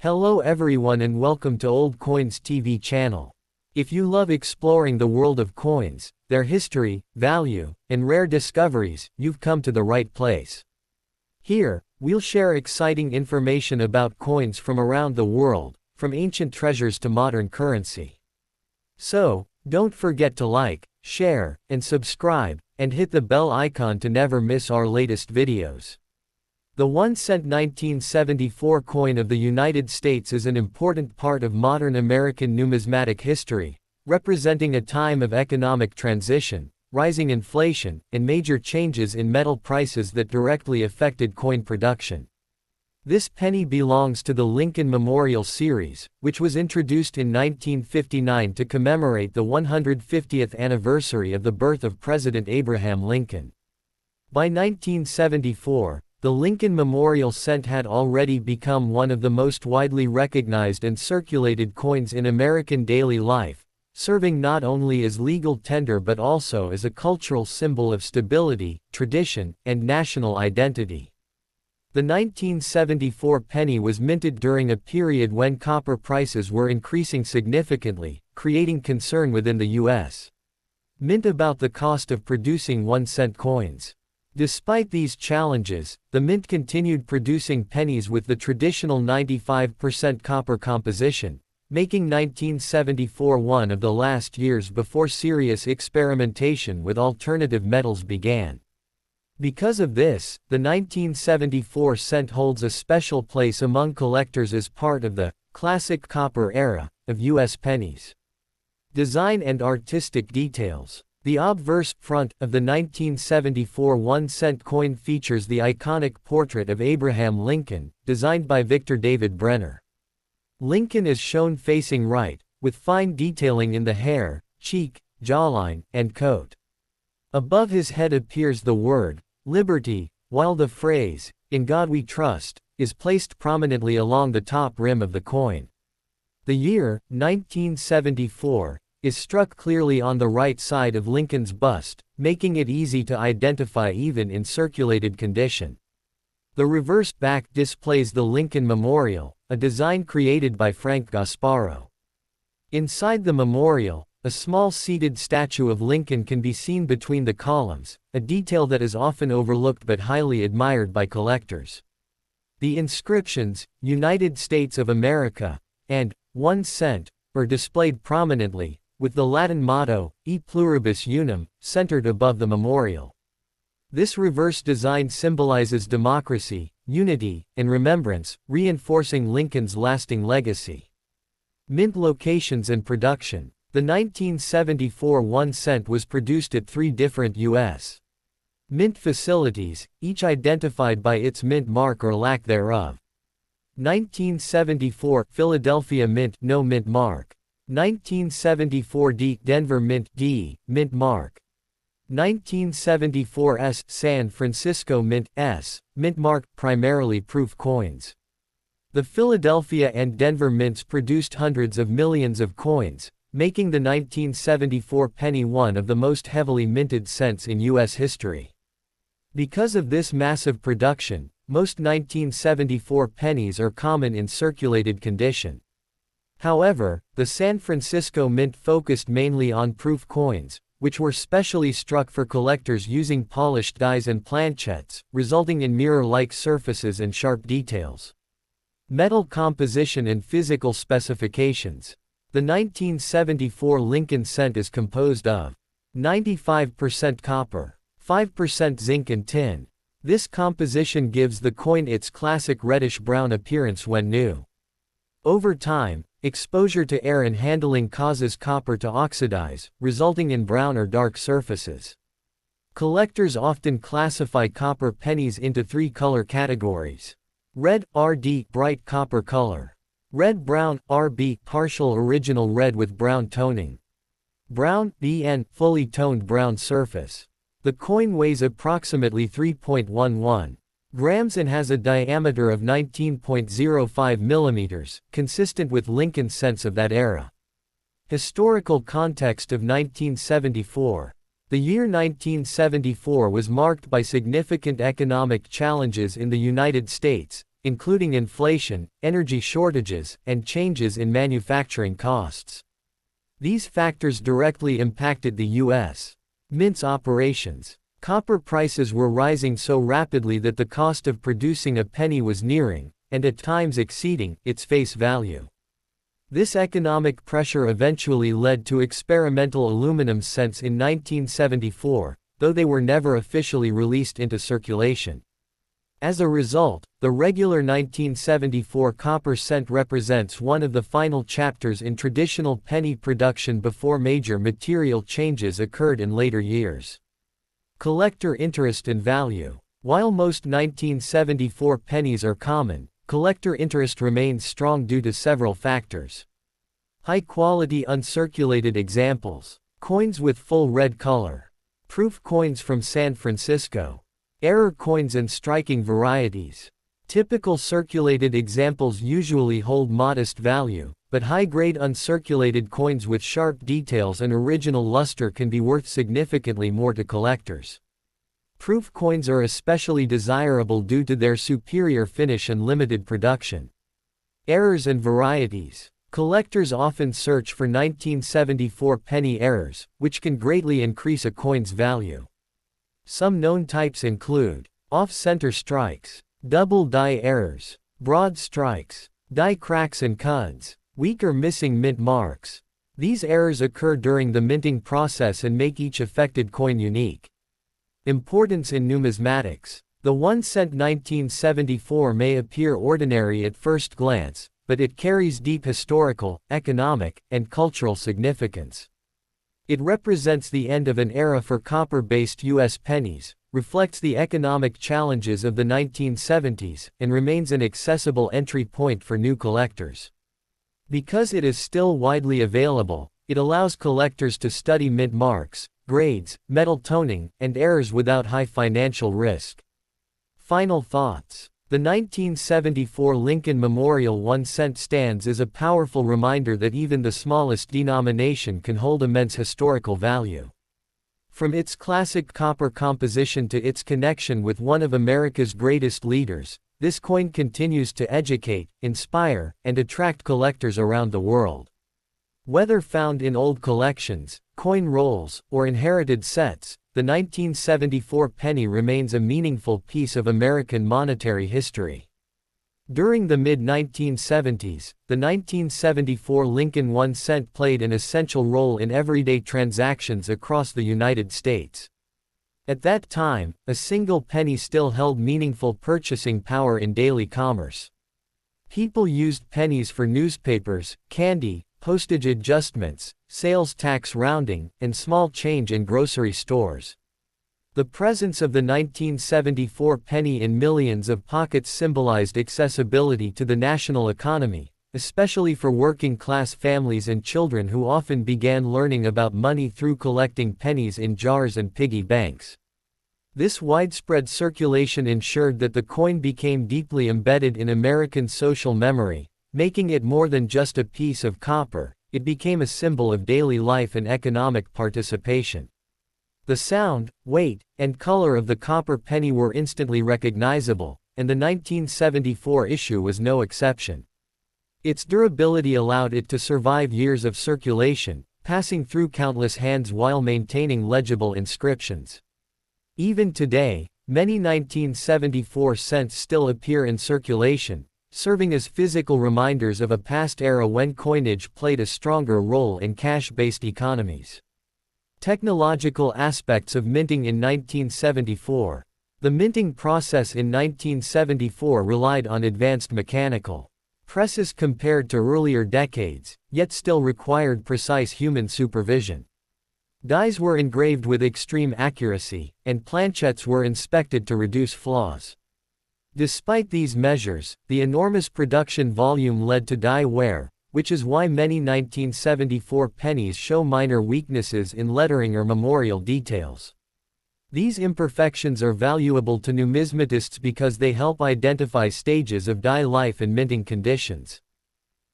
Hello everyone and welcome to Old Coins TV channel. If you love exploring the world of coins, their history, value, and rare discoveries, you've come to the right place. Here, we'll share exciting information about coins from around the world, from ancient treasures to modern currency. So, don't forget to like, share, and subscribe, and hit the bell icon to never miss our latest videos. The 1-cent 1974 coin of the United States is an important part of modern American numismatic history, representing a time of economic transition, rising inflation, and major changes in metal prices that directly affected coin production. This penny belongs to the Lincoln Memorial Series, which was introduced in 1959 to commemorate the 150th anniversary of the birth of President Abraham Lincoln. By 1974, the Lincoln Memorial Cent had already become one of the most widely recognized and circulated coins in American daily life, serving not only as legal tender but also as a cultural symbol of stability, tradition, and national identity. The 1974 penny was minted during a period when copper prices were increasing significantly, creating concern within the U.S. Mint about the cost of producing 1-cent coins. Despite these challenges, the mint continued producing pennies with the traditional 95% copper composition, making 1974 one of the last years before serious experimentation with alternative metals began. Because of this, the 1974 cent holds a special place among collectors as part of the classic copper era of U.S. pennies. Design and artistic details. The obverse front of the 1974 1-cent coin features the iconic portrait of Abraham Lincoln, designed by Victor David Brenner. Lincoln is shown facing right, with fine detailing in the hair, cheek, jawline, and coat. Above his head appears the word, liberty, while the phrase, "In God We Trust," is placed prominently along the top rim of the coin. The year, 1974, is struck clearly on the right side of Lincoln's bust, making it easy to identify even in circulated condition. The reverse back displays the Lincoln Memorial, a design created by Frank Gasparo. Inside the memorial, a small seated statue of Lincoln can be seen between the columns, a detail that is often overlooked but highly admired by collectors. The inscriptions, "United States of America," and 1 cent, are displayed prominently, with the Latin motto, E pluribus unum, centered above the memorial. This reverse design symbolizes democracy, unity, and remembrance, reinforcing Lincoln's lasting legacy. Mint locations and production. The 1974 1 cent was produced at 3 different U.S. mint facilities, each identified by its mint mark or lack thereof. 1974 Philadelphia Mint, no mint mark. 1974 D Denver Mint, D mint mark. 1974 S San Francisco Mint, S mint mark, primarily proof coins. The Philadelphia and Denver mints produced hundreds of millions of coins, making the 1974 penny one of the most heavily minted cents in U.S. history. Because of this massive production, most 1974 pennies are common in circulated condition. However, the San Francisco Mint focused mainly on proof coins, which were specially struck for collectors using polished dies and planchettes, resulting in mirror-like surfaces and sharp details. Metal composition and physical specifications. The 1974 Lincoln cent is composed of 95% copper, 5% zinc and tin. This composition gives the coin its classic reddish-brown appearance when new. Over time, exposure to air and handling causes copper to oxidize, resulting in brown or dark surfaces. Collectors often classify copper pennies into 3 color categories. Red, RD, bright copper color. Red-brown, RB, partial original red with brown toning. Brown, BN, fully toned brown surface. The coin weighs approximately 3.11 grams and has a diameter of 19.05 millimeters, consistent with Lincoln cents of that era. Historical context of 1974. The year 1974 was marked by significant economic challenges in the United States, including inflation, energy shortages, and changes in manufacturing costs. These factors directly impacted the U.S. Mint's operations. Copper prices were rising so rapidly that the cost of producing a penny was nearing, and at times exceeding, its face value. This economic pressure eventually led to experimental aluminum cents in 1974, though they were never officially released into circulation. As a result, the regular 1974 copper cent represents one of the final chapters in traditional penny production before major material changes occurred in later years. Collector interest and value. While most 1974 pennies are common, collector interest remains strong due to several factors. High-quality uncirculated examples. Coins with full red color. Proof coins from San Francisco. Error coins and striking varieties. Typical circulated examples usually hold modest value, but high-grade uncirculated coins with sharp details and original luster can be worth significantly more to collectors. Proof coins are especially desirable due to their superior finish and limited production. Errors and varieties. Collectors often search for 1974 penny errors, which can greatly increase a coin's value. Some known types include off-center strikes, double die errors, broad strikes, die cracks and cuds, weak or missing mint marks. These errors occur during the minting process and make each affected coin unique. Importance in numismatics. The 1 cent 1974 may appear ordinary at first glance, but it carries deep historical, economic, and cultural significance. It represents the end of an era for copper-based U.S. pennies, reflects the economic challenges of the 1970s, and remains an accessible entry point for new collectors. Because it is still widely available, it allows collectors to study mint marks, grades, metal toning, and errors without high financial risk. Final thoughts. The 1974 Lincoln Memorial 1 cent stands as a powerful reminder that even the smallest denomination can hold immense historical value. From its classic copper composition to its connection with one of America's greatest leaders, this coin continues to educate, inspire, and attract collectors around the world. Whether found in old collections, coin rolls, or inherited sets, the 1974 penny remains a meaningful piece of American monetary history. During the mid-1970s, the 1974 Lincoln 1 cent played an essential role in everyday transactions across the United States. At that time, a single penny still held meaningful purchasing power in daily commerce. People used pennies for newspapers, candy, postage adjustments, sales tax rounding, and small change in grocery stores. The presence of the 1974 penny in millions of pockets symbolized accessibility to the national economy, especially for working-class families and children who often began learning about money through collecting pennies in jars and piggy banks. This widespread circulation ensured that the coin became deeply embedded in American social memory, making it more than just a piece of copper. It became a symbol of daily life and economic participation. The sound, weight, and color of the copper penny were instantly recognizable, and the 1974 issue was no exception. Its durability allowed it to survive years of circulation, passing through countless hands while maintaining legible inscriptions. Even today, many 1974 cents still appear in circulation, serving as physical reminders of a past era when coinage played a stronger role in cash-based economies. Technological aspects of minting in 1974. The minting process in 1974 relied on advanced mechanical presses compared to earlier decades, yet still required precise human supervision. Dies were engraved with extreme accuracy, and planchettes were inspected to reduce flaws. Despite these measures, the enormous production volume led to die wear, which is why many 1974 pennies show minor weaknesses in lettering or memorial details. These imperfections are valuable to numismatists because they help identify stages of die life and minting conditions.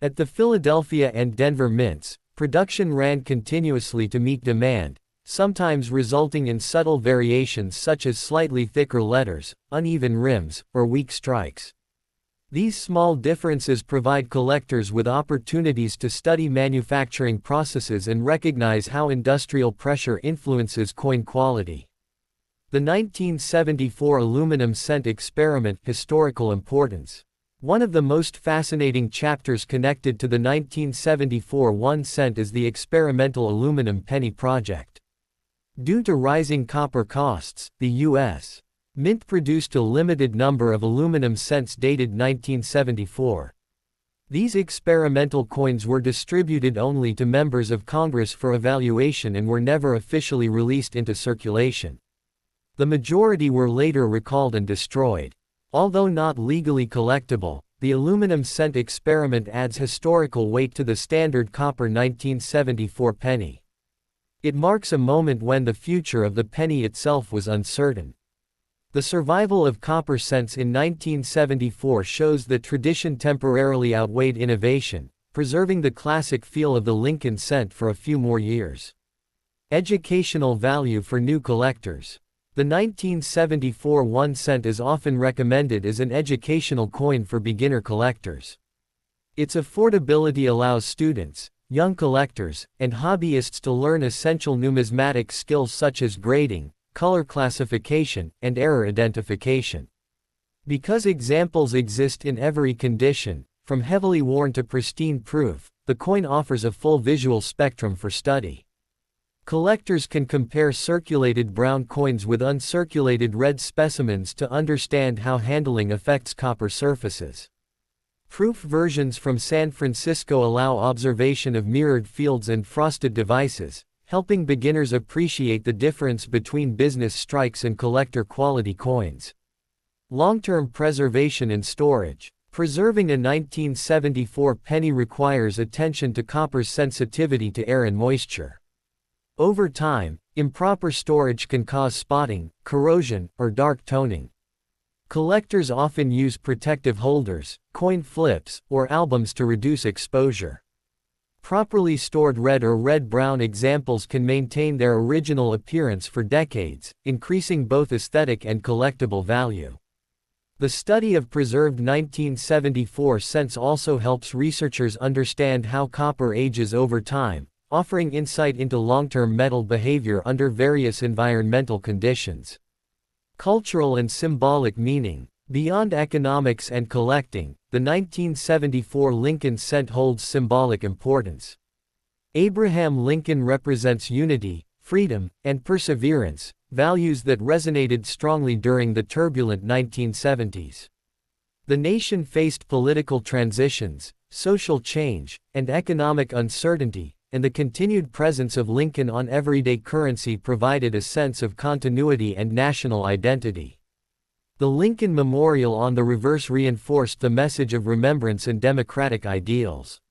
At the Philadelphia and Denver mints, production ran continuously to meet demand, sometimes resulting in subtle variations such as slightly thicker letters, uneven rims, or weak strikes. These small differences provide collectors with opportunities to study manufacturing processes and recognize how industrial pressure influences coin quality. The 1974 aluminum cent experiment. Historical importance. One of the most fascinating chapters connected to the 1974 1 cent is the experimental aluminum penny project. Due to rising copper costs, the U.S. Mint produced a limited number of aluminum cents dated 1974. These experimental coins were distributed only to members of Congress for evaluation and were never officially released into circulation. The majority were later recalled and destroyed. Although not legally collectible, the aluminum cent experiment adds historical weight to the standard copper 1974 penny. It marks a moment when the future of the penny itself was uncertain. The survival of copper cents in 1974 shows that tradition temporarily outweighed innovation, preserving the classic feel of the Lincoln cent for a few more years. Educational value for new collectors. The 1974 1 cent is often recommended as an educational coin for beginner collectors. Its affordability allows students, young collectors, and hobbyists to learn essential numismatic skills such as grading, color classification, and error identification. Because examples exist in every condition, from heavily worn to pristine proof, the coin offers a full visual spectrum for study. Collectors can compare circulated brown coins with uncirculated red specimens to understand how handling affects copper surfaces. Proof versions from San Francisco allow observation of mirrored fields and frosted devices, helping beginners appreciate the difference between business strikes and collector quality coins. Long-term preservation and storage. Preserving a 1974 penny requires attention to copper's sensitivity to air and moisture. Over time, improper storage can cause spotting, corrosion, or dark toning. Collectors often use protective holders, coin flips, or albums to reduce exposure. Properly stored red or red-brown examples can maintain their original appearance for decades, increasing both aesthetic and collectible value. The study of preserved 1974 cents also helps researchers understand how copper ages over time, offering insight into long-term metal behavior under various environmental conditions. Cultural and symbolic meaning. Beyond economics and collecting, the 1974 Lincoln cent holds symbolic importance. Abraham Lincoln represents unity, freedom, and perseverance, values that resonated strongly during the turbulent 1970s. The nation faced political transitions, social change, and economic uncertainty, and the continued presence of Lincoln on everyday currency provided a sense of continuity and national identity. The Lincoln Memorial on the reverse reinforced the message of remembrance and democratic ideals.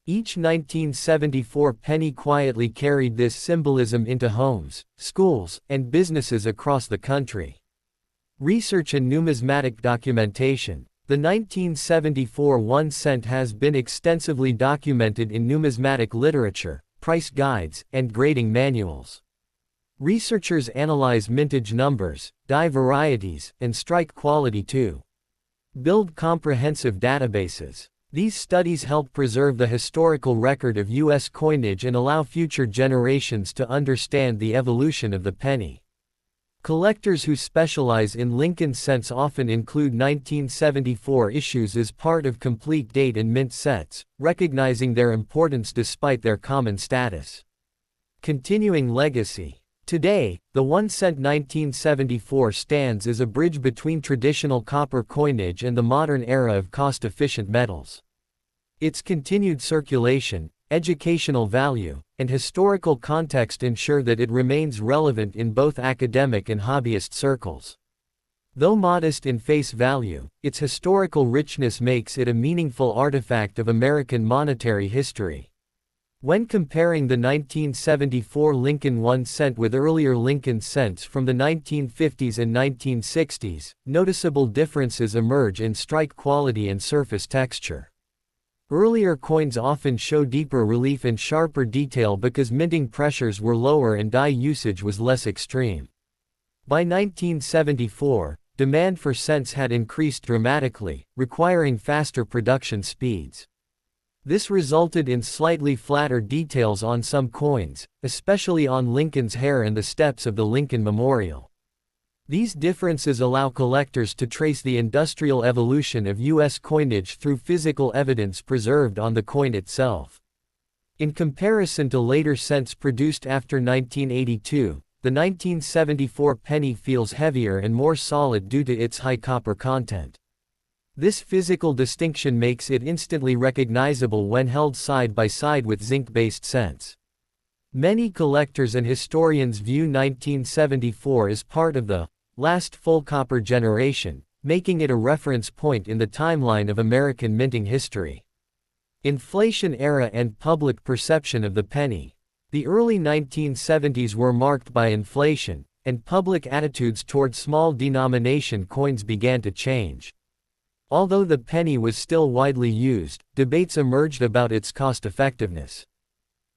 Each 1974 penny quietly carried this symbolism into homes, schools, and businesses across the country. Research and numismatic documentation. The 1974 1 cent has been extensively documented in numismatic literature, price guides, and grading manuals. Researchers analyze mintage numbers, die varieties, and strike quality to build comprehensive databases. These studies help preserve the historical record of U.S. coinage and allow future generations to understand the evolution of the penny. Collectors who specialize in Lincoln cents often include 1974 issues as part of complete date and mint sets, recognizing their importance despite their common status. Continuing legacy. Today, the 1 cent 1974 stands as a bridge between traditional copper coinage and the modern era of cost-efficient metals. Its continued circulation, educational value, and historical context ensure that it remains relevant in both academic and hobbyist circles. Though modest in face value, its historical richness makes it a meaningful artifact of American monetary history. When comparing the 1974 Lincoln 1 cent with earlier Lincoln cents from the 1950s and 1960s, noticeable differences emerge in strike quality and surface texture. Earlier coins often show deeper relief and sharper detail because minting pressures were lower and die usage was less extreme. By 1974, demand for cents had increased dramatically, requiring faster production speeds. This resulted in slightly flatter details on some coins, especially on Lincoln's hair and the steps of the Lincoln Memorial. These differences allow collectors to trace the industrial evolution of U.S. coinage through physical evidence preserved on the coin itself. In comparison to later cents produced after 1982, the 1974 penny feels heavier and more solid due to its high copper content. This physical distinction makes it instantly recognizable when held side by side with zinc-based cents. Many collectors and historians view 1974 as part of the last full copper generation, making it a reference point in the timeline of American minting history. Inflation era and public perception of the penny. The early 1970s were marked by inflation, and public attitudes toward small denomination coins began to change. Although the penny was still widely used, debates emerged about its cost-effectiveness.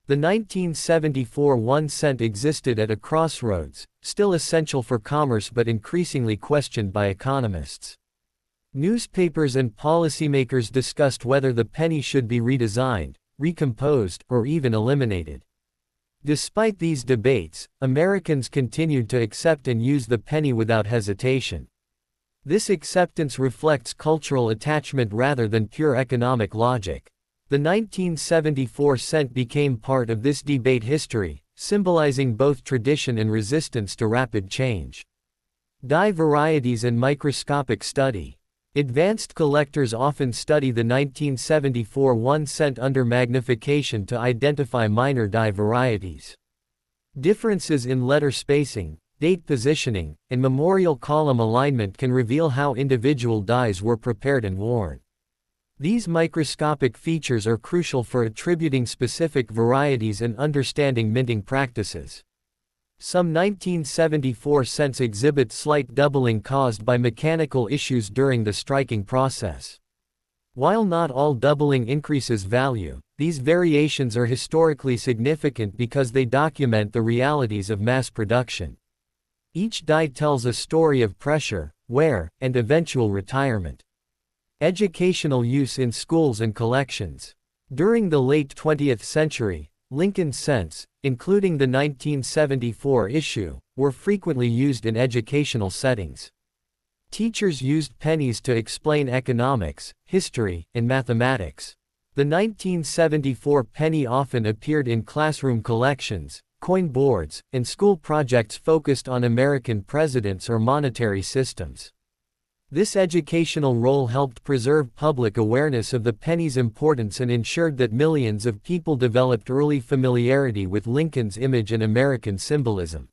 The 1974 1 cent existed at a crossroads, still essential for commerce but increasingly questioned by economists. Newspapers and policymakers discussed whether the penny should be redesigned, recomposed, or even eliminated. Despite these debates, Americans continued to accept and use the penny without hesitation. This acceptance reflects cultural attachment rather than pure economic logic. The 1974 cent became part of this debate history, symbolizing both tradition and resistance to rapid change. Die varieties and microscopic study. Advanced collectors often study the 1974 1 cent under magnification to identify minor die varieties. Differences in letter spacing, date positioning, and memorial column alignment can reveal how individual dies were prepared and worn. These microscopic features are crucial for attributing specific varieties and understanding minting practices. Some 1974 cents exhibit slight doubling caused by mechanical issues during the striking process. While not all doubling increases value, these variations are historically significant because they document the realities of mass production. Each die tells a story of pressure, wear, and eventual retirement. Educational use in schools and collections. During the late 20th century, Lincoln cents, including the 1974 issue, were frequently used in educational settings. Teachers used pennies to explain economics, history, and mathematics. The 1974 penny often appeared in classroom collections, coin boards, and school projects focused on American presidents or monetary systems. This educational role helped preserve public awareness of the penny's importance and ensured that millions of people developed early familiarity with Lincoln's image and American symbolism.